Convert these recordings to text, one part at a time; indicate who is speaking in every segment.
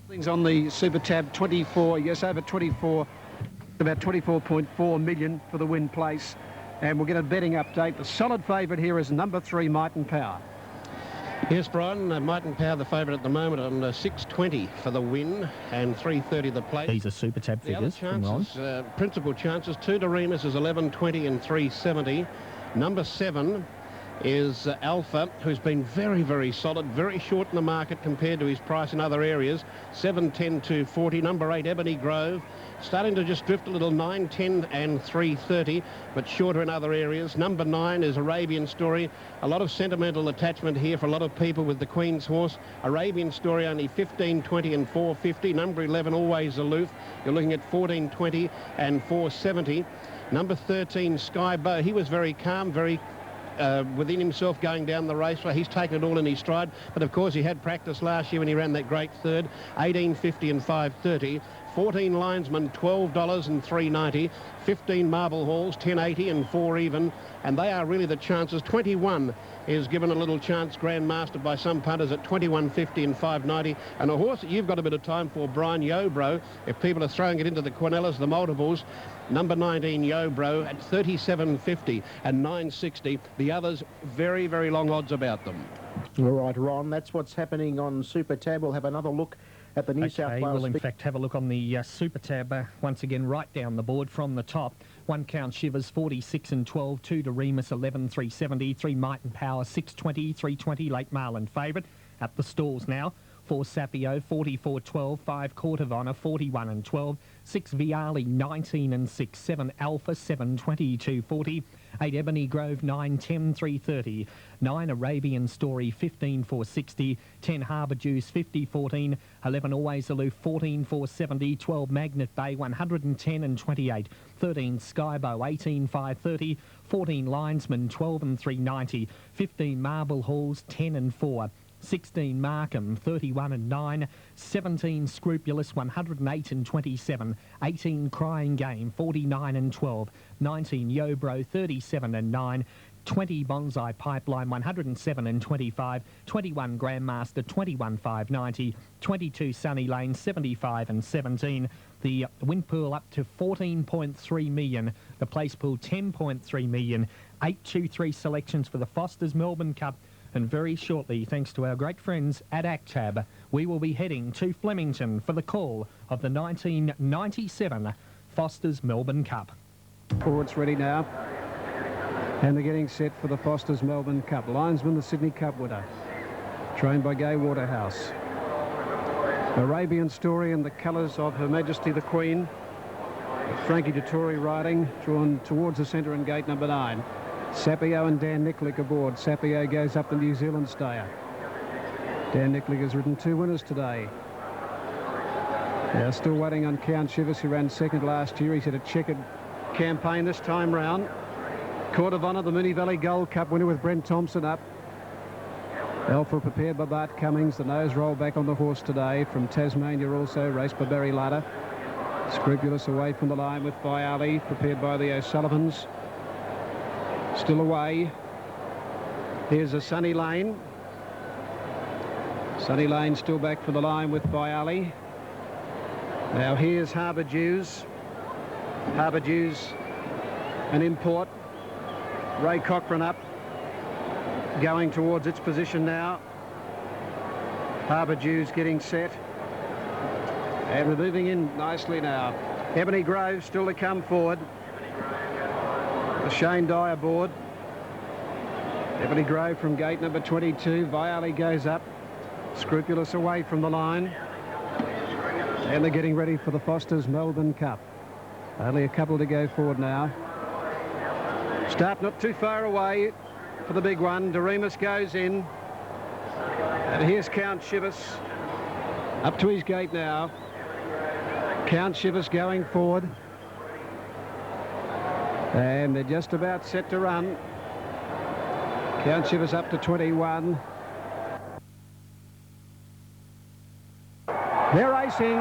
Speaker 1: Things on the Super Tab, 24, yes, over 24, about 24.4 million for the win place. And we'll get a betting update. The solid favourite here is number 3, Might and Power.
Speaker 2: Yes, Bryan, Might and Power the favourite at the moment on 6.20 for the win and 3.30 the place.
Speaker 3: These are Super Tab figures.
Speaker 2: The other chances, principal chances, 2 to Remus is 11.20 and 3.70. Number 7 is Alpha, who's been very, very solid, very short in the market compared to his price in other areas. 7.10 to 40. Number 8, Ebony Grove, starting to just drift a little, 9.10 and 3.30, but shorter in other areas. Number 9 is Arabian Story. A lot of sentimental attachment here for a lot of people with the Queen's Horse. Arabian Story only 15.20 and 4.50. Number 11, Always Aloof. You're looking at 14.20 and 4.70. Number 13, Sky Bow. He was very calm, very within himself going down the raceway. He's taken it all in his stride, but of course he had practice last year when he ran that great third. 18.50 and 5.30. 14 Linesman, $12 and 3.90. 15 Marble Halls, 10.80 and 4 even, and they are really the chances. 21 is given a little chance, Grandmaster, by some punters at 21.50 and 5.90. And a horse that you've got a bit of time for, Bryan, Yobro, if people are throwing it into the Quinellas, the multiples, number 19 Yobro at 37.50 and 9.60. The others, very, very long odds about them.
Speaker 4: All right, Ron, that's what's happening on Super Tab. We'll have another look at the New South Wales.
Speaker 3: We'll in fact have a look on the Super Tab once again right down the board from the top. 1 Count Shivers 46 and 12, 2 to Remus 11 370, 3 Might and Power 620, 320 Late Marlin favourite at the stalls now. 4 Sapio 44 12, 5 Court of Honour 41 and 12, 6 Viali 19 and 6, 7 Alpha 7 22 40, 8 Ebony Grove 9 10 330, 9 Arabian Story 15 460, 10 Harbour Juice 50 14, 11 Always Aloof 14 470, 12 Magnet Bay 110 and 28, 13 Skybow 18 530, 14 Linesman 12 and 390, 15 Marble Halls 10 and 4, 16 Markham 31 and 9, 17 Scrupulous 108 and 27, 18 Crying Game 49 and 12, 19 Yobro 37 and 9, 20 Bonsai Pipeline 107 and 25, 21 Grandmaster 21 590, 22 Sunny Lane 75 and 17. The win pool up to 14.3 million, the place pool 10.3 million, 823 selections for the Foster's Melbourne Cup. And very shortly, thanks to our great friends at ACTAB, we will be heading to Flemington for the call of the 1997 Foster's Melbourne Cup.
Speaker 1: Forwards ready now. And they're getting set for the Foster's Melbourne Cup. Linesman, the Sydney Cup winner, trained by Gay Waterhouse. Arabian Story in the colours of Her Majesty the Queen. Frankie Dettori riding, drawn towards the centre in gate number 9. Sapio and Dan Nicklick aboard. Sapio goes up the New Zealand stayer. Dan Nicklick has ridden 2 winners today. Now still waiting on Count Shivers, who ran second last year. He's had a checkered campaign this time round. Court of Honour, the Moonee Valley Gold Cup winner with Brent Thompson up. Alpha prepared by Bart Cummings. The nose roll back on the horse today from Tasmania, also raced by Barry Latta. Scrupulous away from the line with Viali, prepared by the O'Sullivans. Still away. Here's a Sunny Lane. Sunny Lane still back for the line with Viali. Now here's Harbour Jews. Harbour Jews, an import. Ray Cochran up, going towards its position now. Harbour Jews getting set. And we're moving in nicely now. Ebony Grove still to come forward. The Shane Dye aboard. Ebony Grove from gate number 22. Viali goes up. Scrupulous away from the line. And they're getting ready for the Foster's Melbourne Cup. Only a couple to go forward now. Start not too far away for the big one. Doremus goes in. And here's Count Shivers. Up to his gate now. Count Shivers going forward. And they're just about set to run. Count Shivers up to 21. They're racing.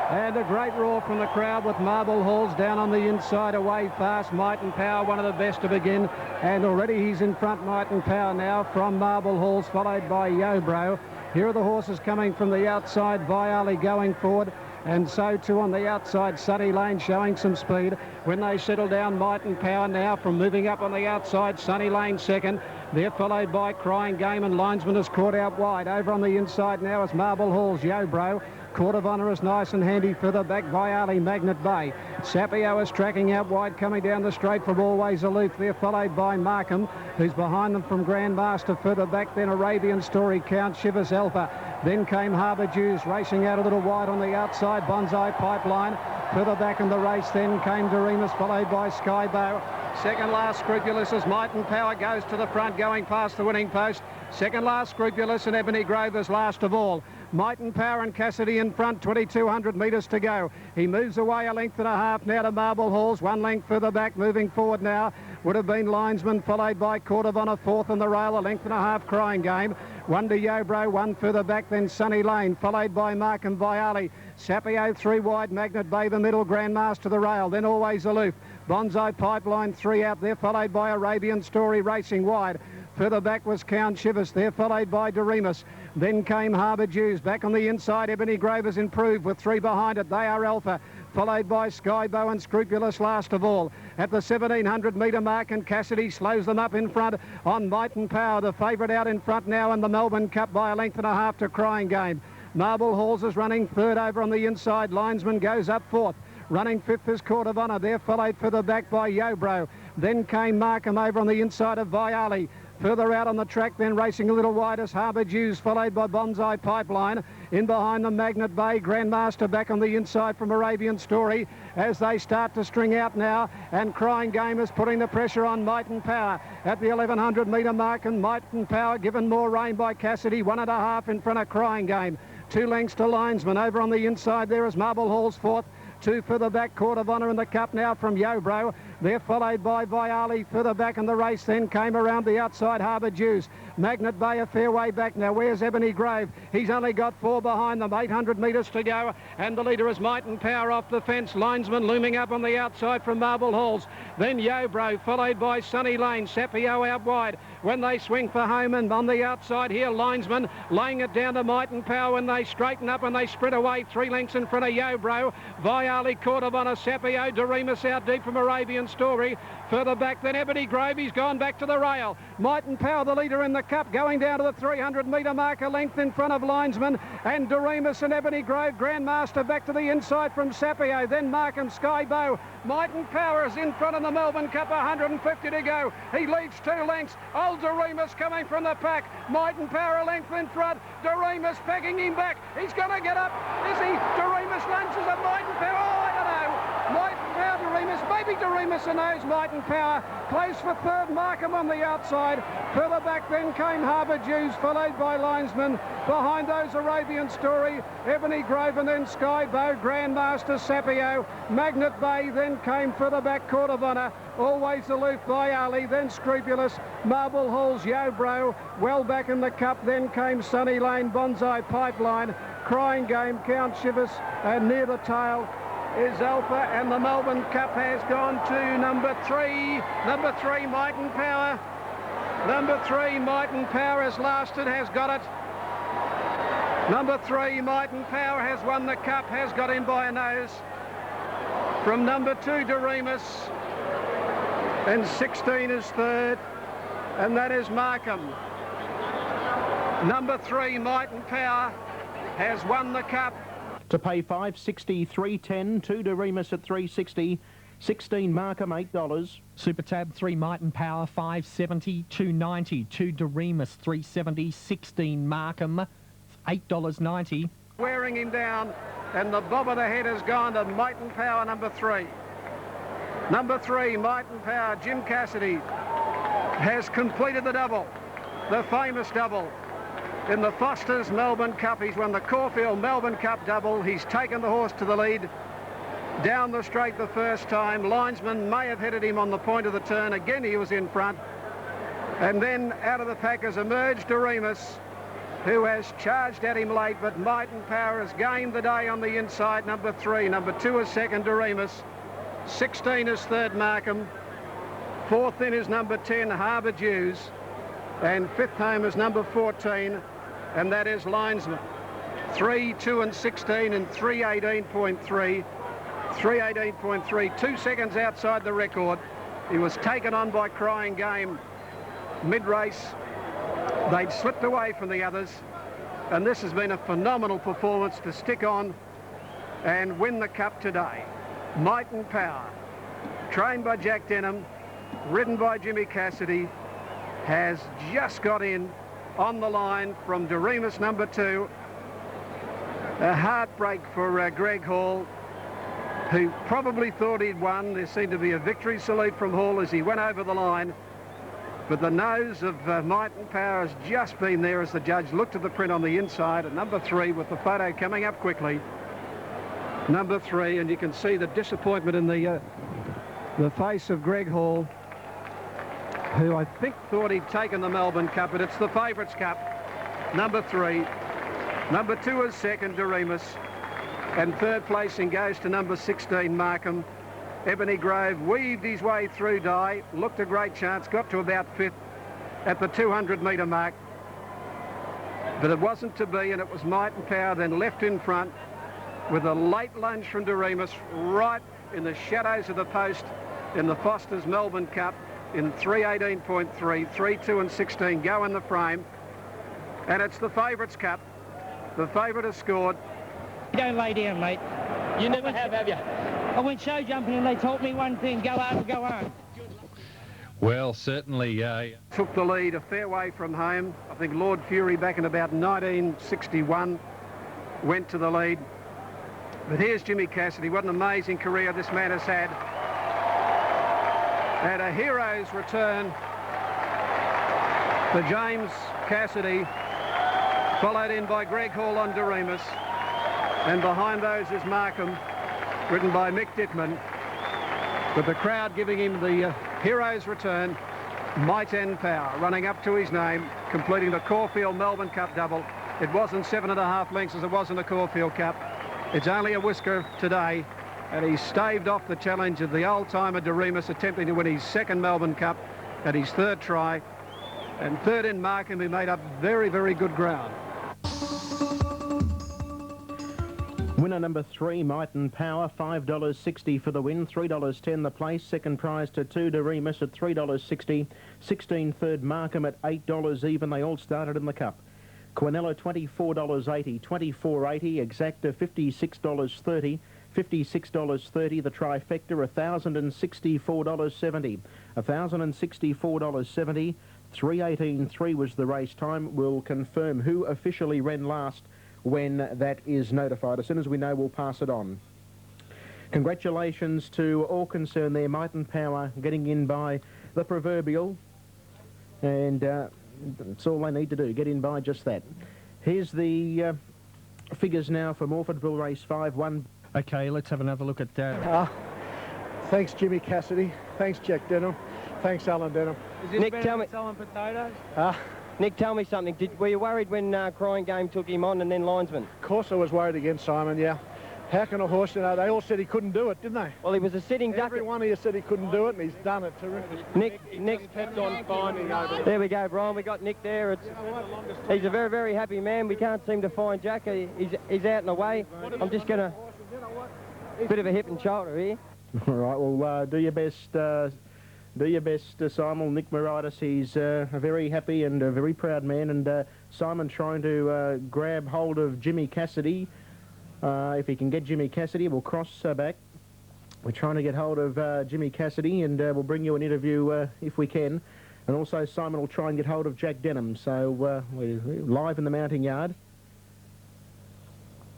Speaker 1: And a great roar from the crowd with Marble Halls down on the inside, away fast. Might and Power, one of the best to begin. And already he's in front, Might and Power now from Marble Halls, followed by Yobro. Here are the horses coming from the outside. Viali going forward. And so too on the outside, Sunny Lane showing some speed. When they settle down, Might and Power now from moving up on the outside. Sunny Lane second. They're followed by Crying Game, and Linesman is caught out wide. Over on the inside now is Marble Hall's Yobro. Court of Honour is nice and handy further back. Viali, Magnet Bay. Sapio is tracking out wide, coming down the straight from Always Aloof. They're followed by Markham, who's behind them from Grandmaster. Further back then Arabian Story, Count Shivers, Alpha. Then came Harbour Jews racing out a little wide on the outside. Bonsai Pipeline. Further back in the race then came Doremus, followed by Skybow. Second last Scrupulous as Might and Power goes to the front, going past the winning post. Second last Scrupulous, and Ebony Grove is last of all. Might and Power and Cassidy in front, 2,200 metres to go. He moves away a length and a half now to Marble Halls. 1 length further back, moving forward now would have been Linesman, followed by Court of Honour, fourth in the rail, a length and a half Crying Game. 1 to Yobro, 1 further back, then Sunny Lane, followed by Mark and Viali. Sapio 3 wide, Magnet Bay the middle, Grandmaster the rail, then Always Aloof. Bonsai Pipeline 3 out there, followed by Arabian Story racing wide. Further back was Count Shivers, there followed by Doremus. Then came Harbour Jews. Back on the inside, Ebony Grove has improved with 3 behind it. They are Alpha, followed by Skybow and Scrupulous last of all. At the 1,700 metre mark, and Cassidy slows them up in front on Might and Power. The favourite out in front now in the Melbourne Cup by a length and a half to Crying Game. Marble Halls is running third over on the inside. Linesman goes up fourth. Running fifth is Court of Honour. They're followed further back by Yobro. Then came Markham over on the inside of Viali. Further out on the track, then racing a little wide as Harbour Jews, followed by Bonsai Pipeline. In behind them, Magnet Bay, Grandmaster back on the inside from Arabian Story as they start to string out now. And Crying Game is putting the pressure on Might and Power at the 1,100 metre mark. And Might and Power given more rain by Cassidy, 1.5 in front of Crying Game. 2 lengths to Linesman. Over on the inside there is Marble Hall's fourth. 2 further back, Court of Honour in the cup now from Yobro. They're followed by Viali. Further back in the race then came around the outside Harbour Jews. Magnet Bay a fair way back now. Where's Ebony Grove? He's only got 4 behind them. 800 metres to go. And the leader is Might and Power off the fence. Linesman looming up on the outside from Marble Halls. Then Yobro, followed by Sunny Lane. Sapio out wide when they swing for home. And on the outside here, Linesman laying it down to Might and Power when they straighten up and they sprint away 3 lengths in front of Yobro. Viali, Court of Honour, Sapio, Doremus out deep from Arabian Story. Further back than Ebony Grove, he's gone back to the rail. Might and Power, the leader in the cup, going down to the 300 metre mark, a length in front of Linesman. And Doremus and Ebony Grove, Grandmaster back to the inside from Sapio. Then Markham, Skybow. Might and Power is in front of the Melbourne Cup, 150 to go. He leads 2 lengths. Old Doremus coming from the pack. Might and Power a length in front. Doremus pegging him back. He's going to get up. Is he? Doremus lunges at Might and Power. Oh, I don't know. Might and Power, Doremus. Maybe Doremus and those Might and Power. Close for third, Markham on the outside. Further back then came Harbour Jews, followed by Linesman. Behind those Arabian Story, Ebony Grove, and then Skybow, Grandmaster, Sapio, Magnet Bay. Then came further back Court of Honour. Always Aloof by Ali, then Scrupulous, Marble Halls, Yobro. Well back in the cup, then came Sunny Lane, Bonsai Pipeline, Crying Game, Count Shivers, and near the tail is Alpha, and the Melbourne Cup has gone to number 3. Number 3, Might and Power. Number 3, Might and Power has lasted, has got it. Number 3, Might and Power has won the cup, has got him by a nose. From number 2, Doremus. And 16 is third, and that is Markham. Number 3, Might and Power, has won the cup.
Speaker 4: To pay $5.60, $3.10, 2 Doremus at $3.60, 16 Markham, $8.
Speaker 3: Super Tab 3 Might and Power, $5.70, $2.90, 2 Doremus, $3.70, 16 Markham, $8.90.
Speaker 1: Wearing him down, and the bob of the head has gone to Might and Power, number 3. Number 3, Might and Power, Jim Cassidy, has completed the double, the famous double. In the Foster's Melbourne Cup, he's won the Caulfield Melbourne Cup double. He's taken the horse to the lead down the straight the first time. Linesman may have headed him on the point of the turn. Again, he was in front. And then out of the pack has emerged Doremus, who has charged at him late, but Might and Power has gained the day on the inside, number 3. Number 2 is second, Doremus. 16 is third, Markham. 4th in is number 10, Harbour Jews. And 5th home is number 14. and that is Linesman. 3, 2 and 16 and 3:18.3. 3:18.3, 2 seconds outside the record. He was taken on by Crying Game mid-race. They'd slipped away from the others, and this has been a phenomenal performance to stick on and win the Cup today. Might and Power, trained by Jack Denham, ridden by Jimmy Cassidy, has just got in on the line from Doremus number 2. A heartbreak for Greg Hall, who probably thought he'd won. There seemed to be a victory salute from Hall as he went over the line. But the nose of Might and Power has just been there as the judge looked at the print on the inside. And number 3, with the photo coming up quickly. Number 3, and you can see the disappointment in the face of Greg Hall, who I think thought he'd taken the Melbourne Cup, but it's the Favourites Cup. Number 3. Number 2 is second, Doremus. And third placing goes to number 16, Markham. Ebony Grove weaved his way through Dye, looked a great chance, got to about 5th at the 200-metre mark. But it wasn't to be, and it was Might and Power then left in front with a late lunge from Doremus right in the shadows of the post in the Foster's Melbourne Cup in 3:18.3, 3, 2 and 16 go in the frame. And it's the Favourites Cup. The favourite has scored.
Speaker 5: Don't lay down, mate.
Speaker 6: You never have you?
Speaker 5: I went show jumping and they told me one thing, go hard and go home.
Speaker 6: Well, certainly.
Speaker 1: Took the lead a fair way from home. I think Lord Fury back in about 1961 went to the lead. But here's Jimmy Cassidy. What an amazing career this man has had. And a hero's return for James Cassidy, followed in by Greg Hall on Doremus. And behind those is Markham, ridden by Mick Dittman. But the crowd giving him the hero's return. Might and Power running up to his name, completing the Caulfield Melbourne Cup double. It wasn't 7.5 lengths as it was in the Caulfield Cup. It's only a whisker today, and he staved off the challenge of the old-timer Doremus, attempting to win his second Melbourne Cup at his third try. And third in Markham, who made up very, very good ground.
Speaker 4: Winner number 3, Might and Power, $5.60 for the win, $3.10 the place. Second prize to 2, Doremus at $3.60. 16 third, Markham at $8 even. They all started in the Cup. Quinella $24.80, $24.80. Exacta $56.30. $56.30 the trifecta, $1,064.70. $1,064.70. 3:18.3 was the race time. We'll confirm who officially ran last when that is notified. As soon as we know, we'll pass it on. Congratulations to all concerned there. Might and Power getting in by the proverbial, and that's all they need to do, get in by just that. Here's the figures now for Morfordville Race 5-1.
Speaker 3: Okay, let's have another look at that.
Speaker 7: Thanks, Jimmy Cassidy. Thanks, Jack Denham. Thanks, Alan Denham.
Speaker 5: Nick, tell me, selling potatoes? Nick, tell me something. Were you worried when Crying Game took him on and then Linesman?
Speaker 7: Of course I was worried against Simon, yeah. How can a horse, you know, they all said he couldn't do it, didn't they?
Speaker 5: Well, he was a sitting duck.
Speaker 7: Every one of you said he couldn't do it, and he's done it terrific.
Speaker 5: Nick
Speaker 7: kept on finding over
Speaker 5: there we go, Bryan. We got Nick there. He's a very, very happy man. We can't seem to find Jack. He's out and away. I'm just going to... Bit of a hip and shoulder here.
Speaker 4: All right, well, do your best, Simon. Nick Moritis, he's a very happy and a very proud man, and Simon trying to grab hold of Jimmy Cassidy. If he can get Jimmy Cassidy, we'll cross back. We're trying to get hold of Jimmy Cassidy, and we'll bring you an interview if we can. And also Simon will try and get hold of Jack Denham. So we're live in the mounting yard.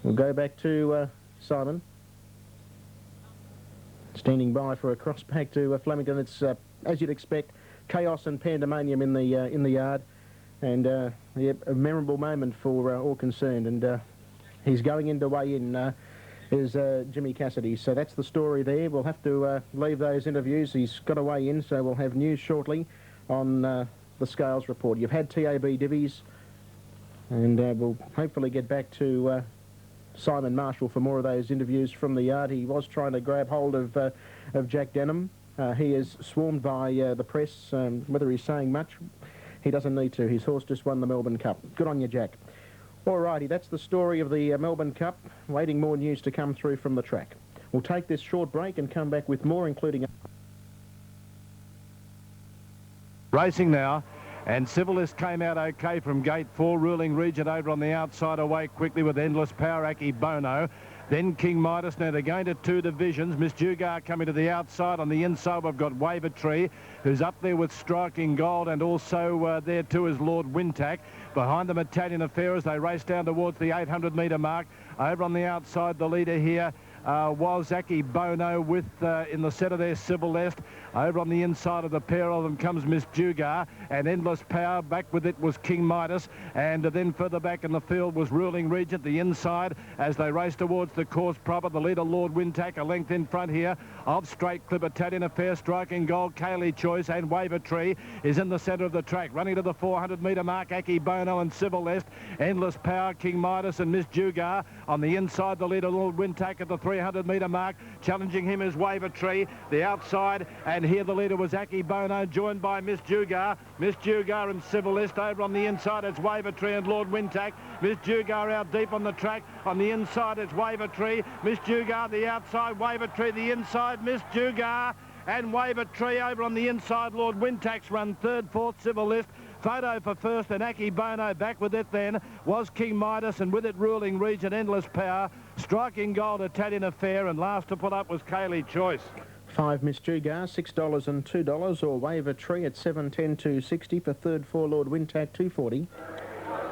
Speaker 4: We'll go back to Simon. Standing by for a cross back to Flemington. It's, as you'd expect, chaos and pandemonium in the yard. And yeah, a memorable moment for all concerned. And he's going in to weigh in, is Jimmy Cassidy. So that's the story there. We'll have to leave those interviews. He's got to weigh in, so we'll have news shortly on the scales report. You've had TAB divvies, and we'll hopefully get back to Simon Marshall for more of those interviews from the yard. He was trying to grab hold of Jack Denham. He is swarmed by the press. Whether he's saying much, he doesn't need to. His horse just won the Melbourne Cup. Good on you, Jack. Alrighty, that's the story of the Melbourne Cup. Waiting more news to come through from the track. We'll take this short break and come back with more, including...
Speaker 8: Racing now, and Civilist came out okay from gate 4. Ruling Regent over on the outside, away quickly with Endless Power, Aki Bono. Then King Midas. Now they're going to 2 divisions. Miss Jugar coming to the outside. On the inside we've got Waver Tree, who's up there with Striking Gold, and also there too is Lord Wintack. Behind them Italian Affair as they race down towards the 800-metre mark. Over on the outside the leader here was Aki Bono with in the centre there Civilest. Over on the inside of the pair of them comes Miss Jugar, and Endless Power. Back with it was King Midas, and then further back in the field was Ruling Regent. The inside as they race towards the course proper. The leader Lord Wintack a length in front here of Straight Clip, Italian Affair, Striking Gold, Kaylee Choice, and Waver Tree is in the centre of the track. Running to the 400-metre mark, Aki Bono and Civilest. Endless Power, King Midas and Miss Jugar. On the inside the leader Lord Wintack at the 300-metre mark. Challenging him is Waver Tree. The outside, and here the leader was Aki Bono, joined by Miss Jugar. Miss Jugar and Civilist. Over on the inside it's Waver Tree and Lord Wintack. Miss Jugar out deep on the track. On the inside it's Waver Tree. Miss Jugar the outside, Waver Tree the inside, Miss Jugar and Waver Tree over on the inside. Lord Wintack's run third, fourth, Civilist. Photo for first, and Aki Bono back with it then was King Midas, and with it Ruling Regent, Endless Power, Striking Gold, Italian Affair, and last to put up was Kaylee Choice.
Speaker 4: 5 Miss Jugar, $6 and $2, or Waver Tree at 7.10 2.60 for third, 4 Lord Wintack 2.40.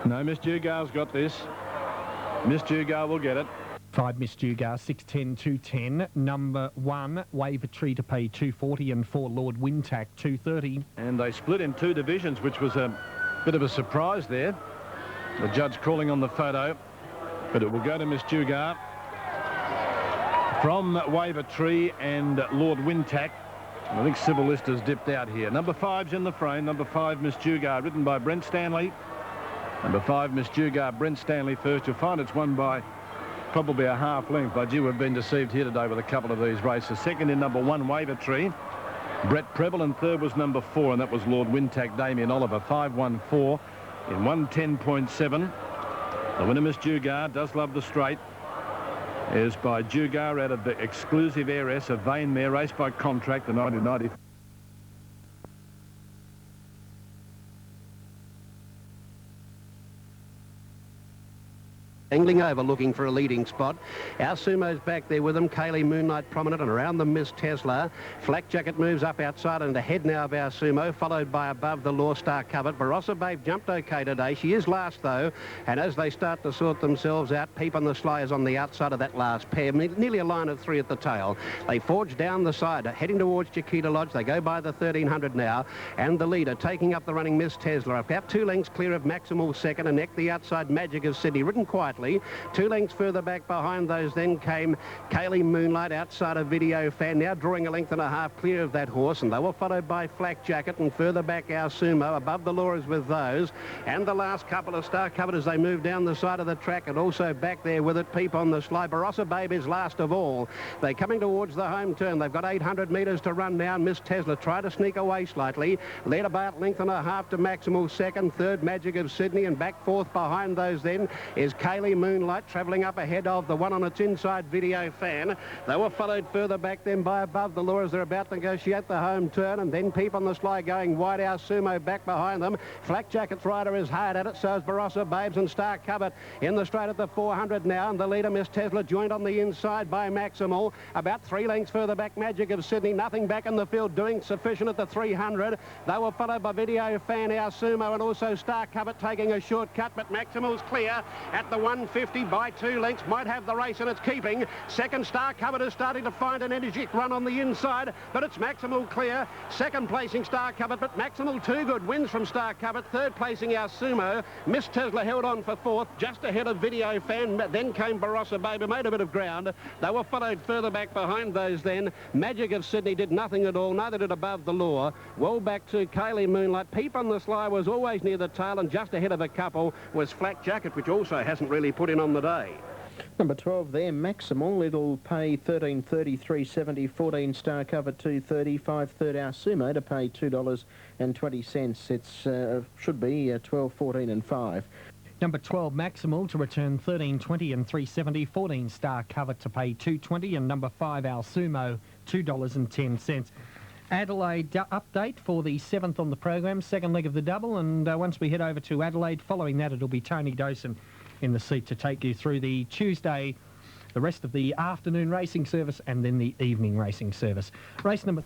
Speaker 8: No, Miss Jugar's got this. Miss Jugar will get it.
Speaker 3: 5 Miss Jugar, 6.10 2.10. Number 1 Waver Tree to pay 2.40, and 4 Lord Wintack 2.30.
Speaker 8: And they split in 2 divisions, which was a bit of a surprise there. The judge calling on the photo, but it will go to Miss Jugar from Waver Tree and Lord Wintack. I think Civilist has dipped out here. Number 5's in the frame. Number 5 Miss Jugar, ridden by Brent Stanley. Number 5 Miss Jugar, Brent Stanley first. You'll find it's won by probably a half length. But you have been deceived here today with a couple of these races. Second in number 1 Waver Tree, Brett Preble, and third was number 4, and that was Lord Wintack, Damien Oliver. 5.14 in 110.7. The winner, Miss Jugar, does love the straight, is by Jugar out of the exclusive heiress of Vain Mare, raced by contract, the 1990.
Speaker 2: Angling over, looking for a leading spot. Our Sumo's back there with them. Kaylee Moonlight prominent, and around them Miss Tesla. Flak Jacket moves up outside and ahead now of our Sumo, followed by Above the Law, Star Covered. Barossa Babe jumped okay today. She is last though, and as they start to sort themselves out, Peep on the Sly is on the outside of that last pair, nearly a line of 3 at the tail. They forge down the side, heading towards Chiquita Lodge. They go by the 1300 now, and the leader taking up the running Miss Tesla, about 2 lengths clear of Maximal second, and neck the outside Magic of Sydney, ridden quietly. 2 lengths further back behind those then came Kaylee Moonlight outside of Video Fan, now drawing a length and a half clear of that horse, and they were followed by Flak Jacket, and further back our Sumo. Above the Law is with those, and the last couple of Star Covered as they move down the side of the track, and also back there with it Peep on the Sly. Barossa Babe is last of all. They're coming towards the home turn. They've got 800 metres to run now, and Miss Tesla tried to sneak away slightly, led about length and a half to Maximal second, third Magic of Sydney, and back fourth behind those then is Kaylee Moonlight, travelling up ahead of the one on its inside Video Fan. They were followed further back then by Above the Law as they're about to negotiate the home turn, and then Peep on the Sly going wide. Our Sumo back behind them. Flak Jacket's rider is hard at it, so is Barossa Babes, and Star Covered in the straight at the 400 now, and the leader Miss Tesla joined on the inside by Maximal. About 3 lengths further back Magic of Sydney, nothing back in the field, doing sufficient at the 300. They were followed by Video Fan, Our Sumo, and also Star Covered taking a shortcut, but Maximal's clear at the 150 by 2 lengths, might have the race in its keeping. Second Star Covered is starting to find an energetic run on the inside, but it's Maximal clear. Second placing Star Covered, but Maximal too good, wins from Star Covered. Third placing Our Sumo. Miss Tesla held on for fourth, just ahead of Video Fan. Then came Barossa Babe, made a bit of ground. They were followed further back behind those then. Magic of Sydney did nothing at all, neither did Above the Law. Well back to Kaylee Moonlight. Peep on the Sly was always near the tail, and just ahead of a couple was Flak Jacket, which also hasn't really put in on the day.
Speaker 4: Number 12 there, Maximal. It'll pay 13.30, 3.70, 14 Star Cover 2.30, 5 third Our Sumo to pay $2.20. It's should be 12, 14 and 5.
Speaker 3: Number 12, Maximal, to return 13.20 and 3.70. 14 Star Cover to pay 2.20. And number 5, Al Sumo, $2.10. Adelaide update for the 7th on the program, second leg of the double. And once we head over to Adelaide, following that, it'll be Tony Dawson in the seat to take you through the Tuesday, the rest of the afternoon racing service, and then the evening racing service. Race number